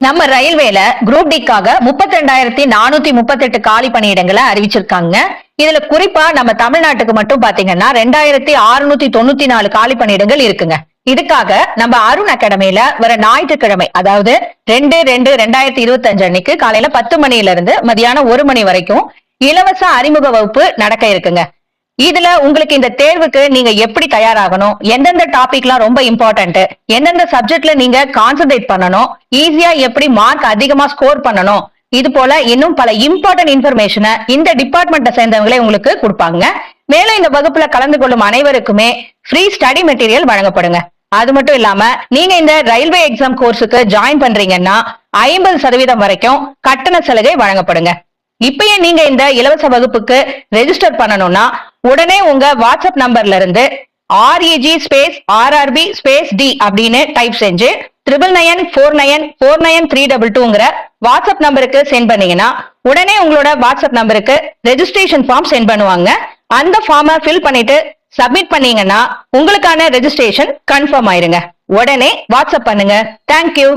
நம்ம ரயில்வேல குரூப் டிக்காக 32,438 காலி பணியிடங்களை அறிவிச்சிருக்காங்க. இதுல குறிப்பா நம்ம தமிழ்நாட்டுக்கு மட்டும் பாத்தீங்கன்னா 2,694 காலி பணியிடங்கள் இருக்குங்க. இதுக்காக நம்ம அருண் அகாடமியில வர ஞாயிற்றுக்கிழமை, அதாவது 2/2/2025 அன்னைக்கு காலையில 10 மணில இருந்து மதியானம் 1 மணி வரைக்கும் இலவச அறிமுக வகுப்பு நடக்க இருக்குங்க. இதுல உங்களுக்கு இந்த தேர்வுக்கு நீங்க எப்படி தயாராகணும், எந்தெந்த டாபிக்லாம் ரொம்ப இம்பார்ட்டன்ட், எந்தெந்த சப்ஜெக்ட்ல நீங்க கான்சென்ட்ரேட் பண்ணணும், ஈஸியா எப்படி மார்க் அதிகமா ஸ்கோர் பண்ணணும், இது போல இன்னும் பல இம்பார்ட்டன்ட் இன்ஃபர்மேஷனை இந்த டிபார்ட்மெண்ட்டை சேர்ந்தவங்களே உங்களுக்கு கொடுப்பாங்க. மேலும் இந்த வகுப்புல கலந்து கொள்ளும் அனைவருக்குமே ஃப்ரீ ஸ்டடி மெட்டீரியல் வழங்கப்படுங்க. அது மட்டும் இல்லாம நீங்க இந்த ரயில்வே எக்ஸாம் கோர்ஸுக்கு ஜாயின் பண்றீங்கன்னா 50% வரைக்கும் கட்டண சலுகை வழங்கப்படுங்க. இப்பயே நீங்க இந்த இலவச வகுப்புக்கு ரெஜிஸ்டர் பண்ணணும்னா உடனே உங்க வாட்ஸ்அப் நம்பர்ல இருந்து REG_RRB_D அப்படின்னு டைப் செஞ்சு 9994949322 வாட்ஸ்அப் நம்பருக்கு சென்ட் பண்ணீங்கன்னா உடனே உங்களோட வாட்ஸ்அப் நம்பருக்கு ரெஜிஸ்ட்ரேஷன் ஃபார்ம் சென்ட் பண்ணுவாங்க. அந்த ஃபார்மை ஃபில் பண்ணிட்டு சப்மிட் பண்ணீங்கன்னா உங்களுக்கான ரெஜிஸ்ட்ரேஷன் கன்ஃபார்ம் ஆயிருங்க. உடனே வாட்ஸ்அப் பண்ணுங்க. தேங்க்யூ.